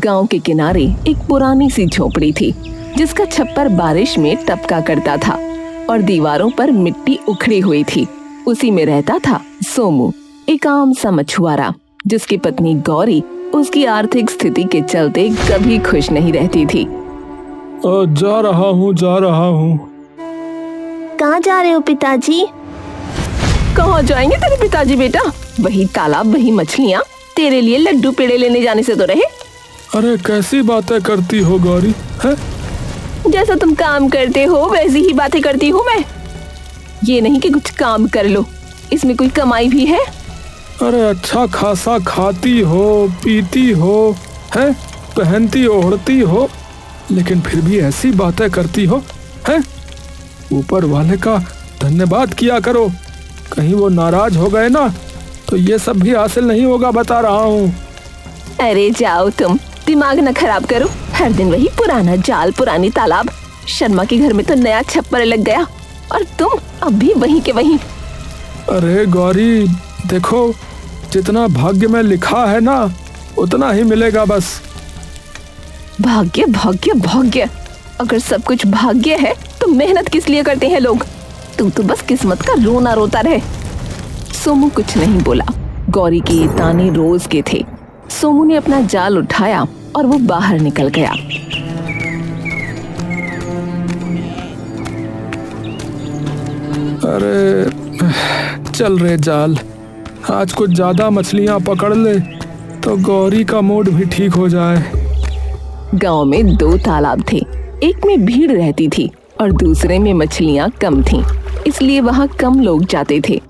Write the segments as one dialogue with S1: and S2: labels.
S1: गांव के किनारे एक पुरानी सी झोपड़ी थी जिसका छप्पर बारिश में टपका करता था और दीवारों पर मिट्टी उखड़ी हुई थी। उसी में रहता था सोमू, एक आम सा मछुआरा जिसकी पत्नी गौरी उसकी आर्थिक स्थिति के चलते कभी खुश नहीं रहती थी।
S2: जा रहा हूँ।
S3: कहाँ जा रहे हो पिताजी?
S1: कहाँ जाएंगे तेरे पिताजी बेटा? वही तालाब, वही मछलियाँ, तेरे लिए लड्डू पेड़े लेने जाने से तो रहे।
S2: अरे कैसी बातें करती हो गौरी है?
S1: जैसा तुम काम करते हो वैसी ही बातें करती हूँ मैं। ये नहीं कि कुछ काम कर लो, इसमें कोई कमाई भी है?
S2: अरे अच्छा खासा खाती हो, पीती हो, है, पहनती ओढ़ती हो, लेकिन फिर भी ऐसी बातें करती हो है? ऊपर वाले का धन्यवाद किया करो, कहीं वो नाराज हो गए ना तो ये सब भी हासिल नहीं होगा, बता रहा हूँ।
S1: अरे जाओ तुम, दिमाग न खराब करो। हर दिन वही पुराना जाल, पुरानी तालाब। शर्मा के घर में तो नया छप्पर लग गया और तुम अब भी वहीं के वहीं।
S2: अरे गौरी देखो, जितना भाग्य में लिखा है ना उतना ही मिलेगा बस।
S1: भाग्य भाग्य भाग्य, अगर सब कुछ भाग्य है तो मेहनत किस लिए करते हैं लोग? तू तो बस किस्मत का रोना रोता रहे। सोमू कुछ नहीं बोला। गौरी के ये ताने रोज के थे। सोमू ने अपना जाल उठाया और वो बाहर निकल गया।
S2: अरे चल रे जाल, आज कुछ ज्यादा मछलियां पकड़ ले तो गौरी का मूड भी ठीक हो जाए।
S1: गांव में 2 तालाब थे, एक में भीड़ रहती थी और दूसरे में मछलियां कम थीं, इसलिए वहां कम लोग जाते थे।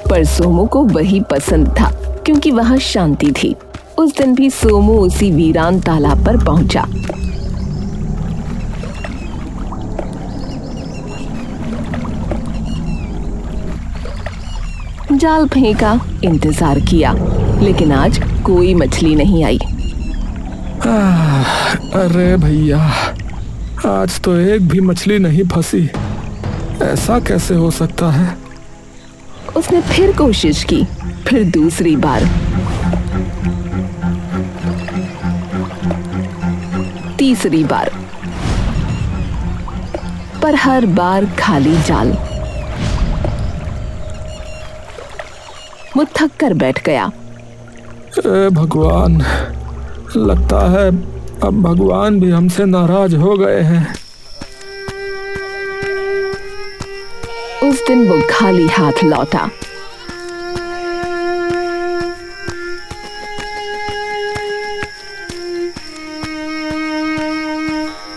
S1: पर सोमू को वही पसंद था क्योंकि वहां शांति थी। उस दिन भी सोमू उसी वीरान तालाब पर पहुंचा। जाल फेंका, इंतजार किया, लेकिन आज कोई मछली नहीं आई।
S2: अरे भैया, आज तो एक भी मछली नहीं फंसी, ऐसा कैसे हो सकता है?
S1: उसने फिर कोशिश की, फिर दूसरी बार, तीसरी बार, पर हर बार खाली जाल। वो थक कर बैठ गया।
S2: भगवान, लगता है अब भगवान भी हमसे नाराज हो गए हैं।
S1: उस दिन वो खाली हाथ लौटा।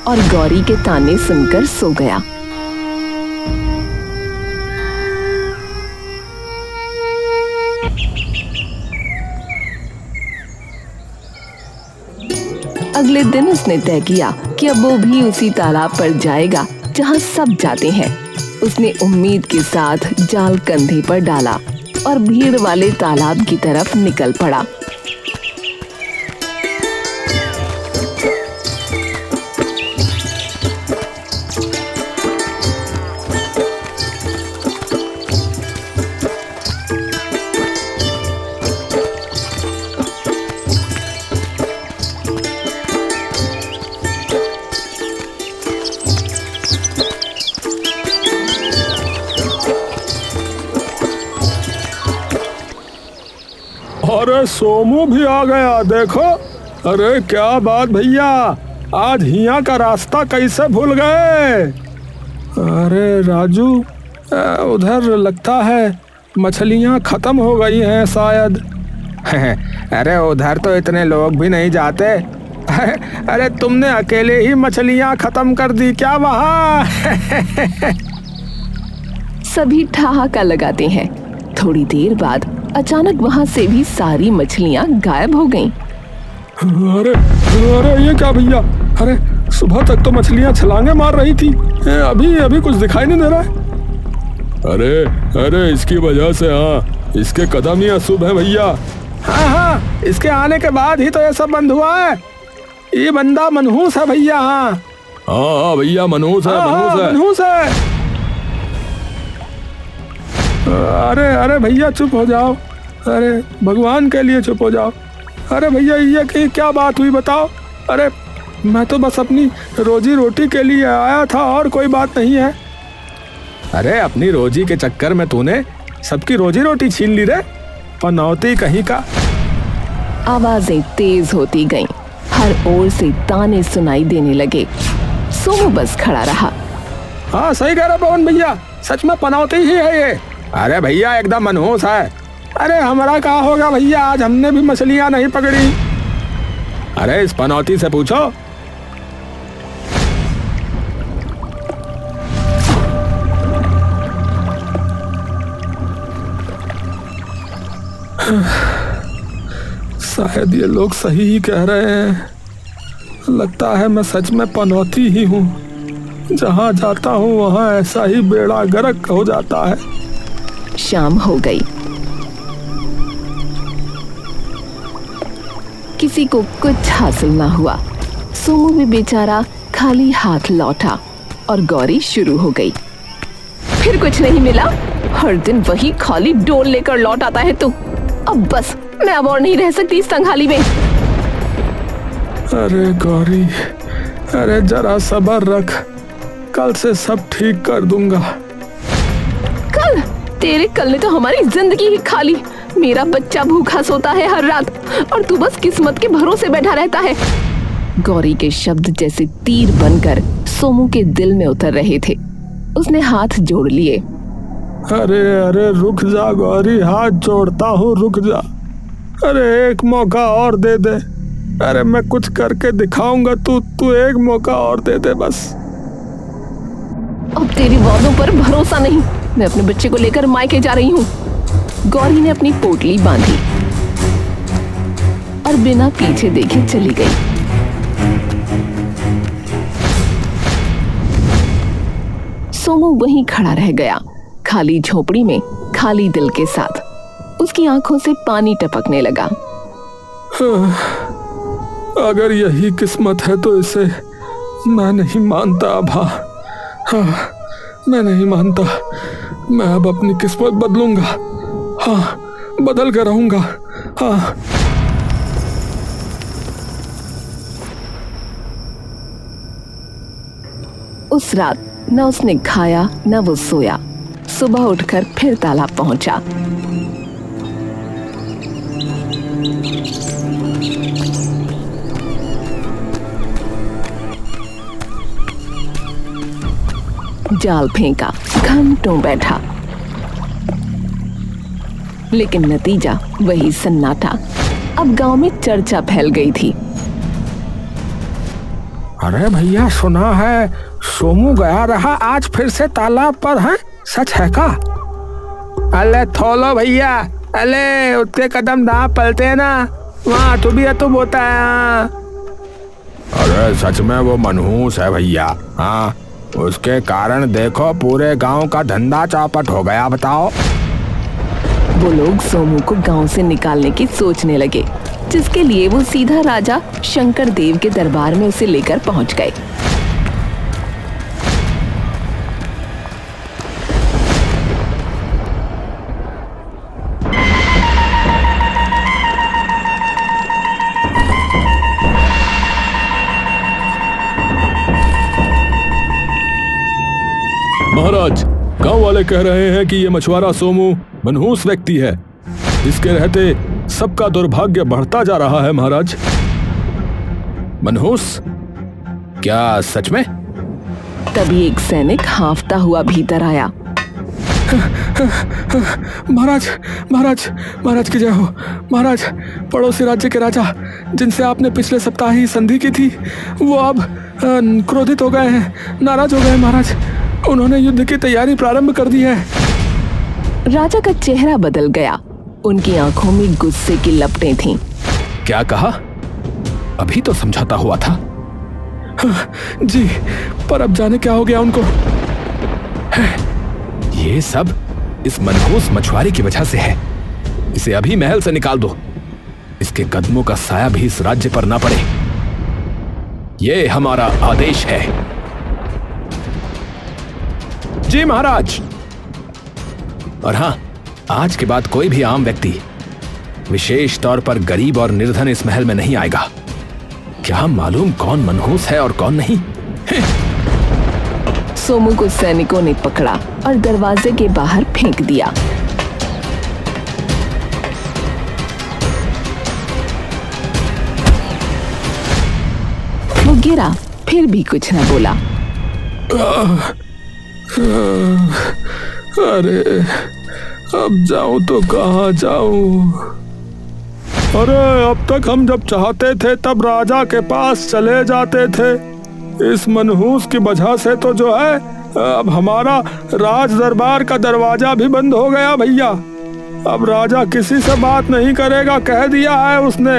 S1: और गौरी के ताने सुनकर सो गया। अगले दिन उसने तय किया कि अब वो भी उसी तालाब पर जाएगा जहां सब जाते हैं। उसने उम्मीद के साथ जाल कंधे पर डाला और भीड़ वाले तालाब की तरफ निकल पड़ा।
S2: अरे सोमू भी आ गया, देखो। अरे क्या बात भैया, आज हिया का रास्ता कैसे भूल गए? अरे राजू, उधर लगता है मछलियां खत्म हो गई हैं शायद।
S4: अरे उधर तो इतने लोग भी नहीं जाते। अरे तुमने अकेले ही मछलियां खत्म कर दी क्या वहाँ?
S1: सभी ठहाका लगाते हैं। थोड़ी देर बाद अचानक वहां से भी सारी मछलियां गायब हो गईं।
S2: अरे अरे ये क्या भैया? अरे सुबह तक तो मछलियां छलांगे मार रही थी, अभी कुछ दिखाई नहीं दे रहा है। अरे इसकी वजह से, हाँ, इसके कदम ही अशुभ है भैया।
S4: हाँ, इसके आने के बाद ही तो ये सब बंद हुआ है। ये बंदा मनहूस है भैया।
S2: हाँ भैया, मनहूस है। अरे भैया चुप हो जाओ। अरे भगवान के लिए चुप हो जाओ। अरे भैया ये क्या बात हुई बताओ? अरे मैं तो बस अपनी रोजी रोटी के लिए आया था और कोई बात नहीं है।
S4: अरे अपनी रोजी के चक्कर में तूने सबकी रोजी रोटी छीन ली रे, पनौती कहीं का।
S1: आवाजें तेज होती गईं, हर ओर से ताने सुनाई देने लगे। सोमू बस खड़ा रहा।
S4: हाँ सही कह रहा पवन भैया, सच में पनौती ही है ये। अरे भैया एकदम मनहूस है। अरे हमारा क्या होगा भैया, आज हमने भी मछलियां नहीं पकड़ी। अरे इस पनौती से पूछो।
S2: शायद ये लोग सही ही कह रहे हैं। लगता है मैं सच में पनौती ही हूँ। जहाँ जाता हूँ वहाँ ऐसा ही बेड़ा गर्क हो जाता है।
S1: शाम हो गई। किसी को कुछ हासिल ना हुआ। सोमू भी बेचारा खाली हाथ लौटा और गौरी शुरू हो गई। फिर कुछ नहीं मिला? हर दिन वही खाली डोल लेकर लौट आता है तू। अब बस, मैं अब और नहीं रह सकती इस संघाली में।
S2: अरे गौरी, अरे जरा सब्र रख, कल से सब ठीक कर दूंगा।
S1: कल? तेरे कल ने तो हमारी जिंदगी ही खा ली। मेरा बच्चा भूखा सोता है हर रात और तू बस किस्मत के भरोसे बैठा रहता है। गौरी के शब्द जैसे तीर बनकर सोमू के दिल में उतर रहे थे। उसने हाथ जोड़ लिए।
S2: अरे अरे रुक जा गौरी, हाथ जोड़ता हूँ, रुक जा। अरे एक मौका और दे दे। अरे मैं कुछ करके दिखाऊंगा, तू एक मौका और दे दे बस।
S1: अब तेरी वादों पर भरोसा नहीं। मैं अपने बच्चे को लेकर मायके जा रही हूँ। गौरी ने अपनी पोटली बांधी और बिना पीछे देखे चली गई। सोमू वहीं खड़ा रह गया, खाली झोपड़ी में, खाली दिल के साथ। उसकी आंखों से पानी टपकने लगा।
S2: अगर यही किस्मत है तो इसे मैं नहीं मानता अभा। हाँ, मैं नहीं मानता। मैं अब अपनी किस्मत बदलूंगा। हाँ, बदल कर रहूंगा। हाँ।
S1: उस रात न उसने खाया न वो सोया। सुबह उठकर फिर तालाब पहुंचा। जाल फेंका, घंटों बैठा, लेकिन नतीजा वही सन्नाटा। अब गांव में चर्चा फैल गई थी।
S4: अरे भैया सुना है सोमू गया रहा आज फिर से तालाब पर है, सच है का? अले थोलो भैया, अले उसके कदम ना पलते ना, वहाँ तो भी तो बोता है। अरे सच में वो मनहूस है भैया। हाँ, उसके कारण देखो पूरे गांव का धंधा चौपट हो गया। बताओ।
S1: वो लोग सोमू को गांव से निकालने की सोचने लगे, जिसके लिए वो सीधा राजा शंकर देव के दरबार में उसे लेकर पहुंच गए।
S2: महाराज, गांव वाले कह रहे हैं कि ये मछुआरा सोमू मनहूस व्यक्ति है। इसके रहते सबका दुर्भाग्य बढ़ता जा रहा है महाराज।
S4: मनहूस? क्या सच में?
S1: तभी एक सैनिक हांफता हुआ भीतर आया।
S2: महाराज, महाराज, महाराज की जय हो। महाराज, पड़ोसी राज्य के राजा जिनसे आपने पिछले सप्ताह ही संधि की थी, वो अब क्रोधित हो गए हैं, नाराज हो गए महाराज। उन्होंने युद्ध की तैयारी प्रारंभ कर दी है।
S1: राजा का चेहरा बदल गया। उनकी आंखों में गुस्से की लपटें थीं।
S4: क्या कहा? अभी तो समझाता हुआ था।
S2: जी, पर अब जाने क्या हो गया उनको।
S4: ये सब इस मनहूस मछुआरे की वजह से है। इसे अभी महल से निकाल दो। इसके कदमों का साया भी इस राज्य पर ना पड़े। ये हमारा आदेश है। जी महाराज। और हाँ, आज के बाद कोई भी आम व्यक्ति, विशेष तौर पर गरीब और निर्धन, इस महल में नहीं आएगा।
S5: क्या मालूम कौन मनहूस है और कौन नहीं।
S1: सोमू को सैनिकों ने पकड़ा और दरवाजे के बाहर फेंक दिया। वो गिरा, फिर भी कुछ न बोला।
S2: अरे अब जाऊं तो कहाँ जाऊं? अरे अब तक हम जब चाहते थे तब राजा के पास चले जाते थे। इस मनहूस की वजह से तो जो है अब हमारा राज दरबार का दरवाजा भी बंद हो गया भैया। अब राजा किसी से बात नहीं करेगा, कह दिया है उसने।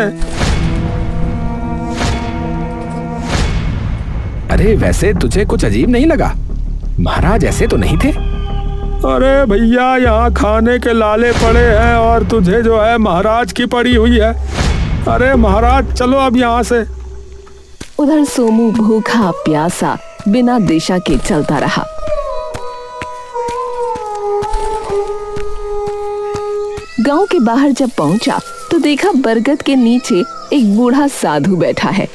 S5: अरे वैसे तुझे कुछ अजीब नहीं लगा? महाराज ऐसे तो नहीं थे।
S2: अरे भैया यहाँ खाने के लाले पड़े हैं और तुझे जो है महाराज की पड़ी हुई है। अरे महाराज चलो अब यहाँ से।
S1: उधर सोमू भूखा प्यासा बिना दिशा के चलता रहा। गांव के बाहर जब पहुंचा तो देखा बरगद के नीचे एक बूढ़ा साधु बैठा है।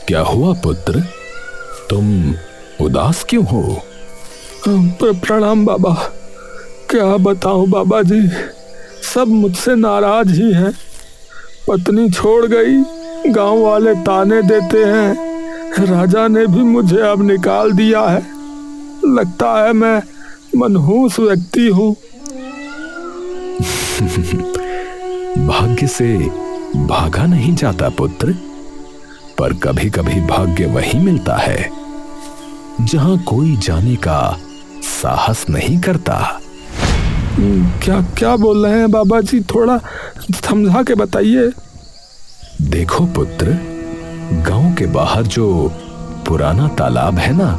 S5: क्या हुआ पुत्र, तुम उदास क्यों हो?
S2: प्रणाम बाबा। क्या बताऊं बाबा जी, सब मुझसे नाराज ही हैं। पत्नी छोड़ गई, गांव वाले ताने देते हैं। राजा ने भी मुझे अब निकाल दिया है। लगता है मैं मनहूस व्यक्ति हूँ।
S5: भाग्य से भागा नहीं जाता पुत्र, पर कभी कभी भाग्य वही मिलता है जहां कोई जाने का साहस नहीं करता।
S2: क्या क्या बोल रहे हैं बाबा जी, थोड़ा समझा के बताइए।
S5: देखो पुत्र, गांव के बाहर जो पुराना तालाब है ना,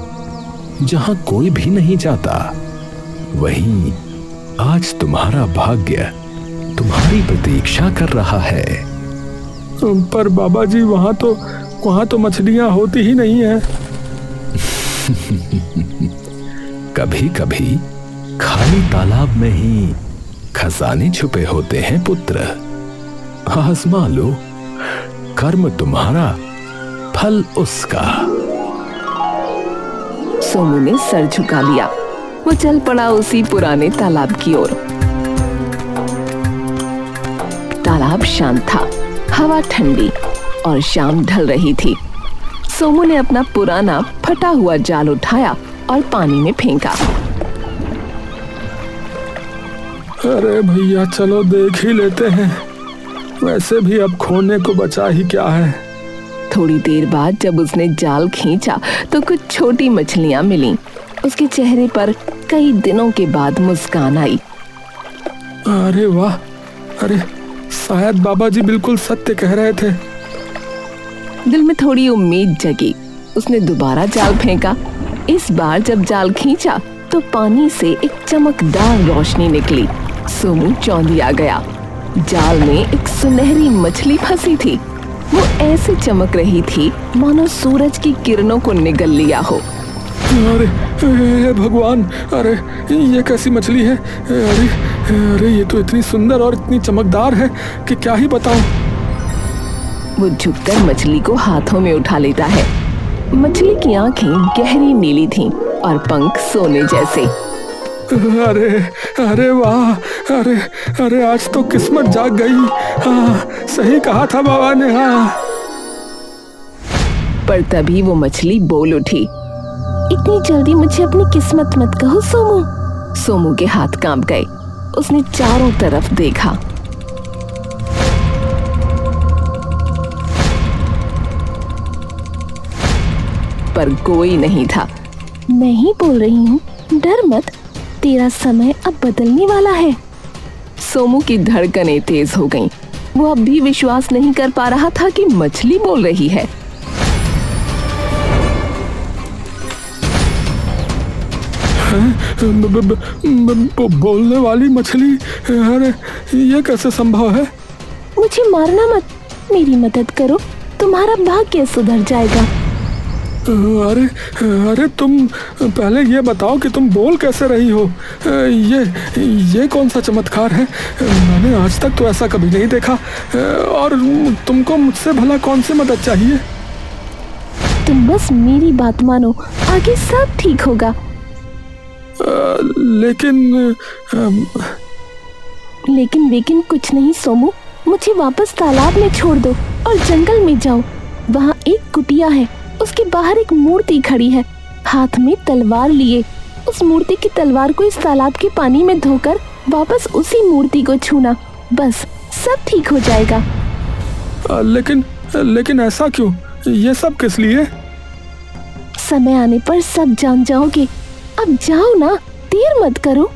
S5: जहां कोई भी नहीं जाता, वहीं आज तुम्हारा भाग्य तुम्हारी प्रतीक्षा कर रहा है।
S2: पर बाबा जी वहां तो मछलियां होती ही नहीं है।
S5: कभी कभी खाली तालाब में ही खजाने छुपे होते हैं पुत्र। आजमा लो, कर्म तुम्हारा, फल उसका।
S1: सोमू ने सर झुका लिया। वो चल पड़ा उसी पुराने तालाब की ओर। तालाब शांत था, हवा ठंडी और शाम ढल रही थी। सोमू ने अपना पुराना फटा हुआ जाल उठाया और पानी में फेंका।
S2: अरे भैया चलो देख ही लेते हैं, वैसे भी अब खोने को बचा ही क्या है।
S1: थोड़ी देर बाद जब उसने जाल खींचा तो कुछ छोटी मछलियां मिलीं। उसके चेहरे पर कई दिनों के बाद मुस्कान आई।
S2: अरे वाह, अरे शायद बाबा जी बिल्कुल सत्य कह रहे थे।
S1: दिल में थोड़ी उम्मीद जगी। उसने दोबारा जाल फेंका। इस बार जब जाल खींचा तो पानी से एक चमकदार रोशनी निकली। सोमू चौंधिया गया। जाल में एक सुनहरी मछली फंसी थी। वो ऐसे चमक रही थी मानो सूरज की किरणों को निगल लिया हो।
S2: अरे भगवान, अरे ये कैसी मछली है? अरे अरे ये तो इतनी सुंदर और इतनी चमकदार है कि क्या ही बताऊं।
S1: वो झुककर मछली को हाथों में उठा लेता है। मछली की आंखें गहरी नीली थीं और पंख सोने जैसे।
S2: अरे अरे वाह, अरे अरे आज तो किस्मत जाग गई। हाँ, सही कहा था बाबा ने। हाँ,
S1: पर तभी वो मछली बोल उठी। इतनी जल्दी मुझे अपनी किस्मत मत कहो सोमू। सोमू के हाथ कांप गए। उसने चारों तरफ देखा। पर कोई नहीं था।
S3: मैं ही बोल रही हूँ, डर मत, तेरा समय अब बदलने वाला है।
S1: सोमू की धड़कनें तेज हो गईं। वो अब भी विश्वास नहीं कर पा रहा था कि मछली बोल रही है।
S2: बोलने वाली मछली? अरे ये कैसे संभव है?
S3: मुझे मारना मत, मेरी मदद करो, तुम्हारा भाग्य सुधर जाएगा।
S2: अरे अरे तुम पहले ये बताओ कि तुम बोल कैसे रही हो। ये कौन सा चमत्कार है? मैंने आज तक तो ऐसा कभी नहीं देखा। और तुमको मुझसे भला कौन सी मदद चाहिए?
S3: तुम बस मेरी बात मानो, आगे सब ठीक होगा। लेकिन कुछ नहीं सोमू, मुझे वापस तालाब में छोड़ दो और जंगल में जाओ। वहाँ एक कुटिया है, उसके बाहर एक मूर्ति खड़ी है, हाथ में तलवार लिए। उस मूर्ति की तलवार को इस तालाब के पानी में धोकर वापस उसी मूर्ति को छूना, बस सब ठीक हो जाएगा।
S2: लेकिन ऐसा क्यों? ये सब किस लिए?
S3: समय आने पर सब जान जाओगे। अब जाओ ना, देर मत करो।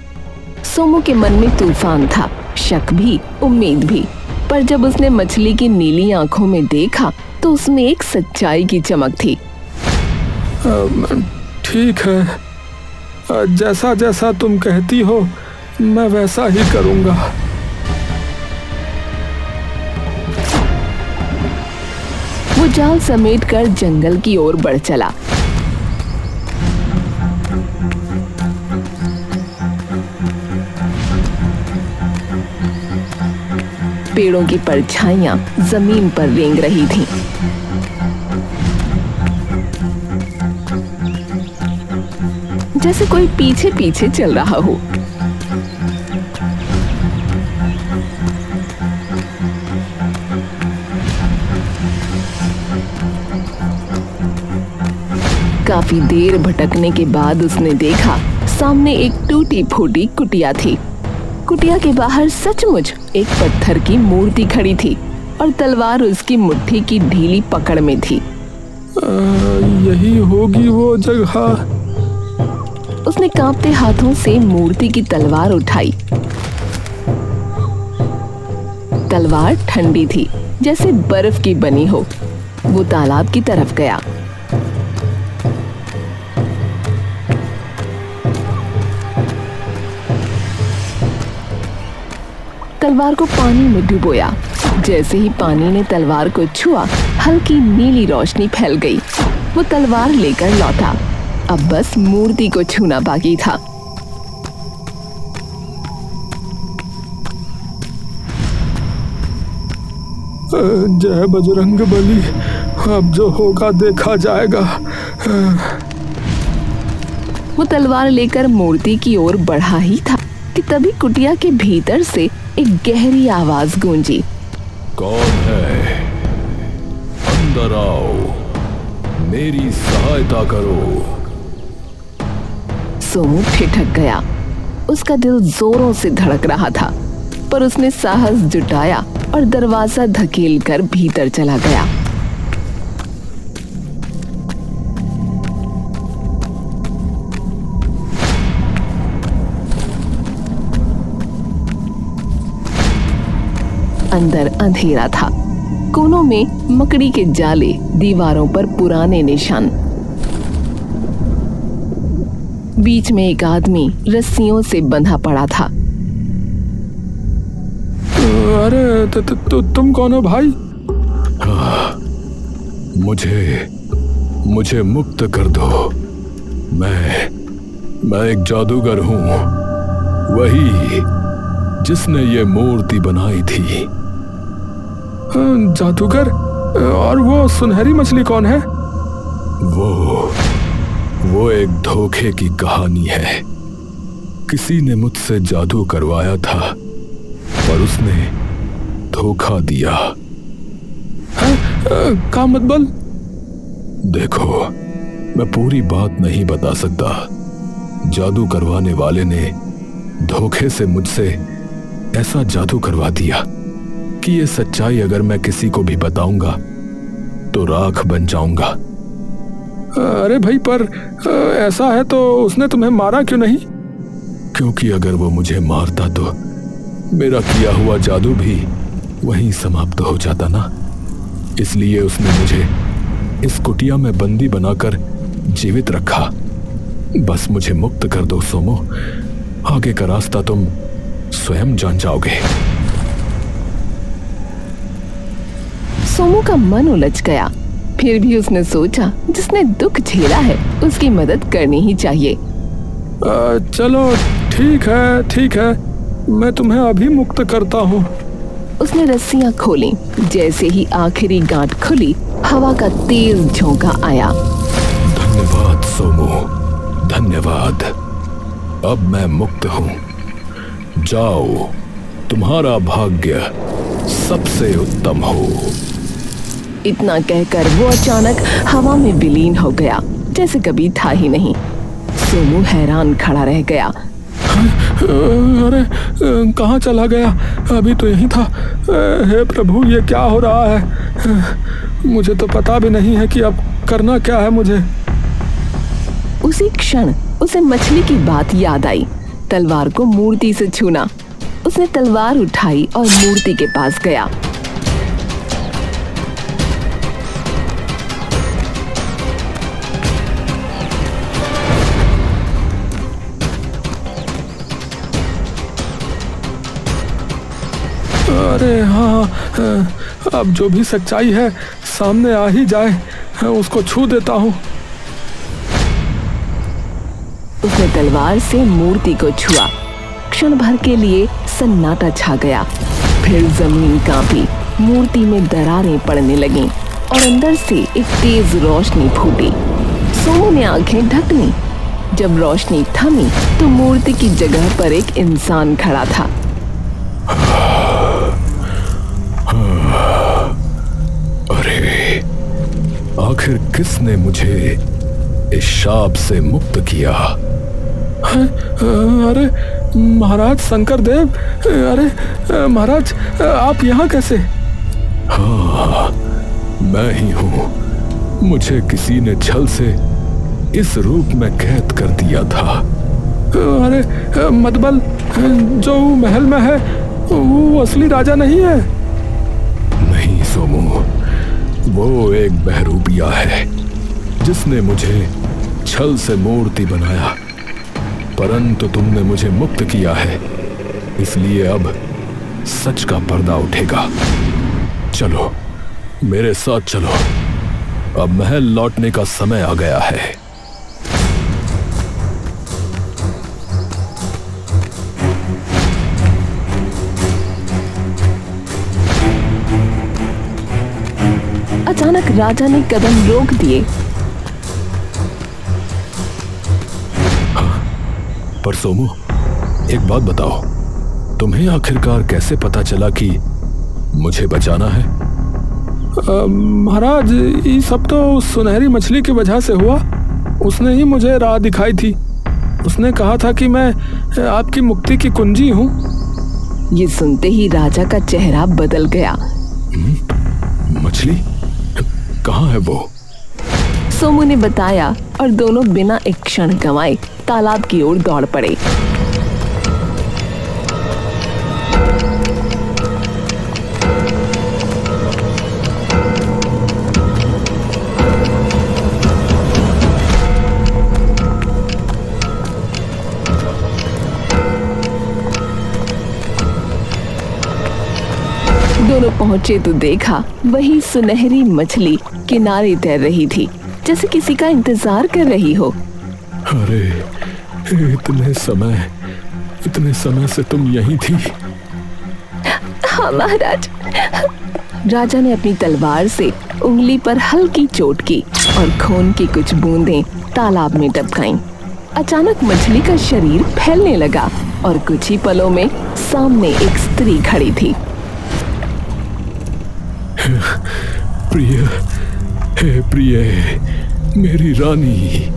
S1: सोमू के मन में तूफान था, शक भी, उम्मीद भी। पर जब उसने मछली की नीली आंखों में देखा तो उसमें एक सच्चाई की चमक थी।
S2: ठीक है, जैसा जैसा तुम कहती हो मैं वैसा ही करूंगा।
S1: वो जाल समेटकर जंगल की ओर बढ़ चला। पेड़ों की परछाइयां जमीन पर रेंग रही थीं। जैसे कोई पीछे पीछे चल रहा हो। काफी देर भटकने के बाद उसने देखा सामने एक टूटी फूटी कुटिया थी। कुटिया के बाहर सचमुच एक पत्थर की मूर्ति खड़ी थी और तलवार उसकी मुट्ठी की ढीली पकड़ में थी।
S2: यही होगी वो जगह।
S1: उसने कांपते हाथों से मूर्ति की तलवार उठाई। तलवार ठंडी थी, जैसे बर्फ की बनी हो। वो तालाब की तरफ गया। तलवार को पानी में डुबोया। जैसे ही पानी ने तलवार को छुआ, हल्की नीली रोशनी फैल गई। वो तलवार लेकर लौटा। अब बस मूर्ति को छूना बाकी था।
S2: जय बजरंग बली, अब जो होगा देखा जाएगा।
S1: वो तलवार लेकर मूर्ति की ओर बढ़ा ही था कि तभी कुटिया के भीतर से एक गहरी आवाज गूंजी।
S5: कौन है? अंदर आओ, मेरी सहायता करो।
S1: सोमू ठिठक गया। उसका दिल जोरों से धड़क रहा था, पर उसने साहस जुटाया और दरवाजा धकेलकर भीतर चला गया। अंदर अंधेरा था। कोनों में मकड़ी के जाले, दीवारों पर पुराने निशान। बीच में एक आदमी रस्सियों से बंधा पड़ा था।
S2: अरे तुम कौन हो भाई?
S5: मुझे मुक्त कर दो। मैं एक जादूगर हूँ, वही जिसने ये मूर्ति बनाई थी।
S2: जादूगर? और वो सुनहरी मछली कौन है?
S5: वो एक धोखे की कहानी है। किसी ने मुझसे जादू करवाया था, पर उसने धोखा दिया।
S2: का मतलब?
S5: देखो, मैं पूरी बात नहीं बता सकता। जादू करवाने वाले ने धोखे से मुझसे ऐसा जादू करवा दिया कि ये सच्चाई अगर मैं किसी को भी बताऊंगा तो राख बन जाऊंगा।
S2: अरे भाई, पर ऐसा है तो उसने तुम्हें मारा क्यों नहीं?
S5: क्योंकि अगर वो मुझे मारता तो मेरा किया हुआ जादू भी वहीं समाप्त हो जाता ना। इसलिए उसने मुझे इस कुटिया में बंदी बनाकर जीवित रखा। बस मुझे मुक्त कर दो सोमो, आगे का रास्ता तुम स्वयं जान जाओगे।
S1: सोमू का मन उलझ गया। फिर भी उसने सोचा जिसने दुख झेला है उसकी मदद करनी ही चाहिए।
S2: चलो ठीक है, मैं तुम्हें अभी मुक्त करता हूँ।
S1: उसने रस्सियां खोली। जैसे ही आखिरी गांठ खुली, हवा का तेज झोंका आया।
S5: धन्यवाद सोमू, धन्यवाद। अब मैं मुक्त हूँ। जाओ, तुम्हारा भाग्य सबसे उत्तम हो।
S1: इतना कहकर वो अचानक हवा में विलीन हो गया, जैसे कभी था ही नहीं। सोमू हैरान खड़ा रह गया।
S2: अरे कहाँ चला गया? अभी तो यहीं था। हे प्रभु, ये क्या हो रहा है? मुझे तो पता भी नहीं है कि अब करना क्या है मुझे।
S1: उसी क्षण उसे मछली की बात याद आई। तलवार को मूर्ति से छूना। उसने तलवार उठाई और मूर्ति के पास गया।
S2: अरे हाँ, अब जो भी सच्चाई है सामने आ ही जाए, उसको छू देता हूँ।
S1: उसने तलवार से मूर्ति को छुआ। क्षण भर के लिए सन्नाटा छा गया। फिर जमीन कांपी, मूर्ति में दरारें पड़ने लगीं और अंदर से एक तेज रोशनी फूटी। सोमू ने आंखें ढक लीं। जब रोशनी थमी तो मूर्ति की जगह पर एक इंसान खड़ा था।
S5: अरे, आखिर किसने मुझे इस शाप से मुक्त किया?
S2: अरे महाराज शंकर देव, अरे महाराज, आप यहाँ कैसे?
S5: हाँ, मैं ही हूँ। मुझे किसी ने छल से इस रूप में कैद कर दिया था।
S2: अरे मतबल, जो महल में है वो असली राजा नहीं है?
S5: नहीं सोमू, वो एक बहरूपिया है जिसने मुझे छल से मूर्ति बनाया। परंतु तुमने मुझे मुक्त किया है, इसलिए अब सच का पर्दा उठेगा। चलो, मेरे साथ चलो। अब महल लौटने का समय आ गया है।
S1: अचानक राजा ने कदम रोक दिए।
S5: पर सोमू, एक बात बताओ, तुम्हें आखिरकार कैसे पता चला कि मुझे बचाना है?
S2: महाराज, ये सब तो उस सुनहरी मछली की वजह से हुआ। उसने ही मुझे राह दिखाई थी। उसने कहा था कि मैं आपकी मुक्ति की कुंजी हूँ।
S1: ये सुनते ही राजा का चेहरा बदल गया।
S5: मछली कहाँ है वो?
S1: सोमू ने बताया और दोनों बिना एक क्षण गंवाए तालाब की ओर दौड़ पड़े। दोनों पहुंचे तो देखा वही सुनहरी मछली किनारे तैर रही थी, जैसे किसी का इंतजार कर रही हो।
S5: अरे, इतने समय से तुम यहीं थी?
S1: हाँ महाराज। राजा ने अपनी तलवार से उंगली पर हल्की चोट की और खून की कुछ बूंदें तालाब में टपकाईं। अचानक मछली का शरीर फैलने लगा और कुछ ही पलों में सामने एक स्त्री खड़ी थी।
S5: प्रिय, मेरी रानी।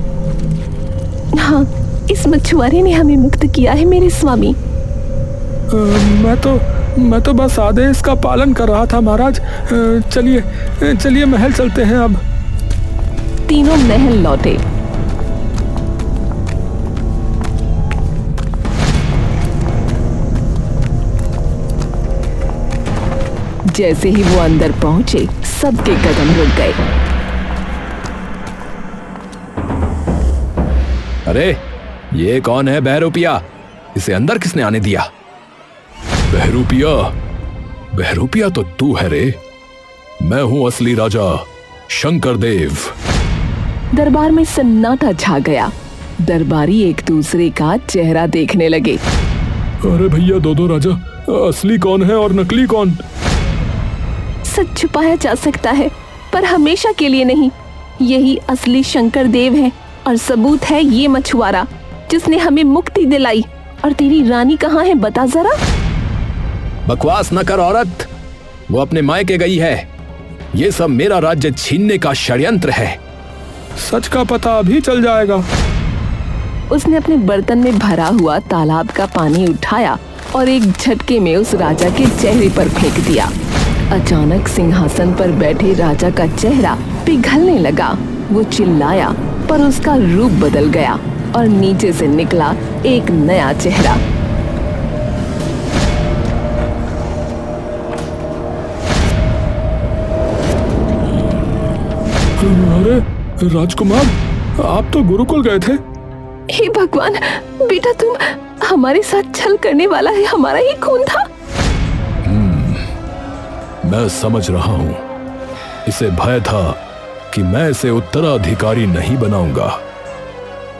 S1: हाँ, इस मछुआरे ने हमें मुक्त किया है मेरे स्वामी।
S2: मैं तो बस आदेश का पालन कर रहा था महाराज। चलिए महल चलते हैं अब।
S1: तीनों महल लौटे। जैसे ही वो अंदर पहुंचे, सबके कदम रुक गए।
S5: अरे, ये कौन है बहरूपिया? इसे अंदर किसने आने दिया? बहरूपिया तो तू है रे। मैं हूं असली राजा, शंकरदेव।
S1: दरबार में सन्नाटा छा गया। दरबारी एक दूसरे का चेहरा देखने लगे।
S2: अरे भैया दो राजा, असली कौन है और नकली कौन?
S3: सच छुपाया जा सकता है पर हमेशा के लिए नहीं। यही असली शंकर देव है और सबूत है ये मछुआरा जिसने हमें मुक्ति दिलाई। और तेरी रानी कहाँ है बता जरा।
S5: बकवास न कर औरत, वो अपने मायके गई है। ये सब मेरा राज्य छीनने का षड्यंत्र है।
S2: सच का पता अभी चल जाएगा।
S1: उसने अपने बर्तन में भरा हुआ तालाब का पानी उठाया और एक झटके में उस राजा के चेहरे पर फेंक दिया। अचानक सिंहासन पर बैठे राजा का चेहरा पिघलने लगा। वो चिल्लाया पर उसका रूप बदल गया और नीचे से निकला एक नया चेहरा।
S2: अरे राजकुमार, आप तो गुरुकुल गए थे।
S3: हे भगवान, बेटा तुम हमारे साथ छल करने वाला है। हमारा ही खून था।
S5: मैं समझ रहा हूं। इसे भय था कि मैं इसे उत्तराधिकारी नहीं बनाऊंगा,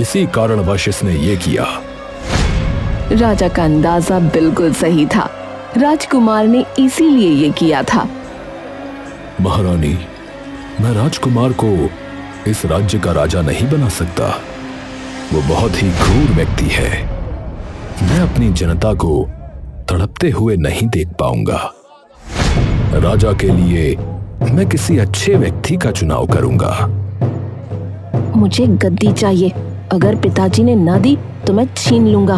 S5: इसी कारणवश इसने ये किया।
S1: राजा का अंदाजा बिल्कुल सही था। राजकुमार ने इसीलिए ये किया था।
S5: महारानी, मैं राजकुमार को इस राज्य का राजा नहीं बना सकता। वो बहुत ही क्रूर व्यक्ति है। मैं अपनी जनता को तड़पते हुए नहीं देख पाऊंगा। राजा के लिए मैं किसी अच्छे व्यक्ति का चुनाव करूंगा।
S3: मुझे गद्दी चाहिए। अगर पिताजी ने ना दी तो मैं छीन लूंगा।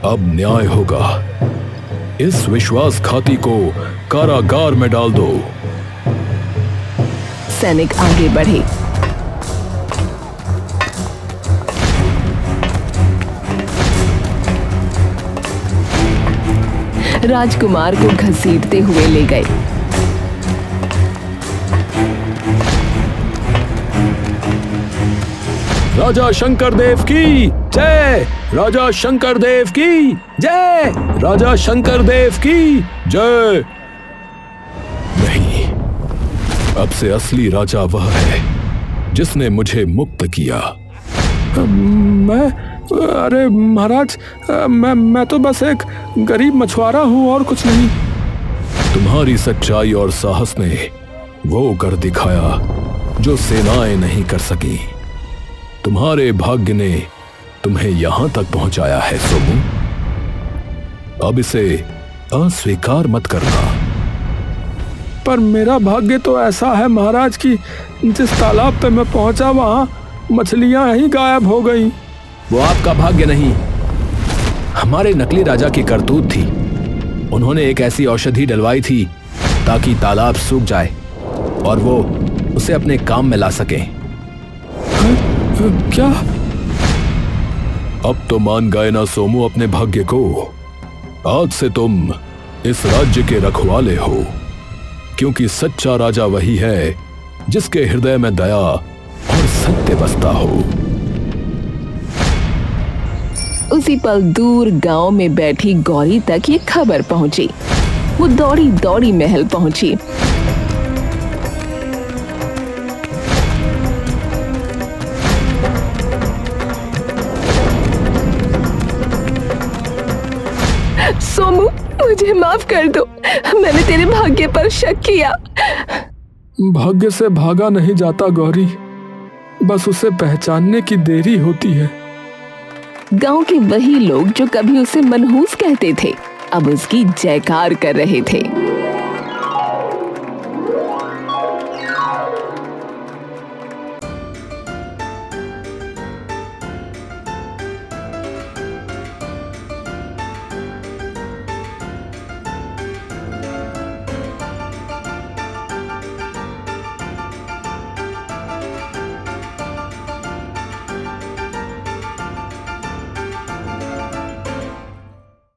S5: अब न्याय होगा। इस विश्वासघाती को कारागार में डाल दो।
S1: सैनिक आगे बढ़े। राजकुमार को घसीटते हुए ले गए।
S5: राजा शंकरदेव की जय! राजा शंकरदेव की जय! राजा शंकरदेव की जय! नहीं, अब से असली राजा वह है जिसने मुझे मुक्त किया।
S2: अरे महाराज, मैं तो बस एक गरीब मछुआरा हूँ और कुछ नहीं।
S5: तुम्हारी सच्चाई और साहस ने वो कर दिखाया जो सेनाएं नहीं कर सकी। तुम्हारे भाग्य ने तुम्हें यहां तक पहुंचाया है सोमू। अब इसे अस्वीकार मत करना।
S2: पर मेरा भाग्य तो ऐसा है महाराज कि जिस तालाब पे मैं पहुंचा वहां मछलियां ही गायब हो गई।
S5: वो आपका भाग्य नहीं, हमारे नकली राजा की करतूत थी। उन्होंने एक ऐसी औषधि डलवाई थी ताकि तालाब सूख जाए और वो उसे अपने काम में ला सके।
S2: क्या?
S5: अब तो मान गए ना सोमू अपने भाग्य को। आज से तुम इस राज्य के रखवाले हो, क्योंकि सच्चा राजा वही है जिसके हृदय में दया और सत्य बसता हो।
S1: उसी पल दूर गांव में बैठी गौरी तक ये खबर पहुंची। वो दौड़ी दौड़ी महल पहुंची।
S3: सोमू, मुझे माफ कर दो। मैंने तेरे भाग्य पर शक किया।
S2: भाग्य से भागा नहीं जाता गौरी, बस उसे पहचानने की देरी होती है।
S1: गांव के वही लोग जो कभी उसे मनहूस कहते थे अब उसकी जयकार कर रहे थे।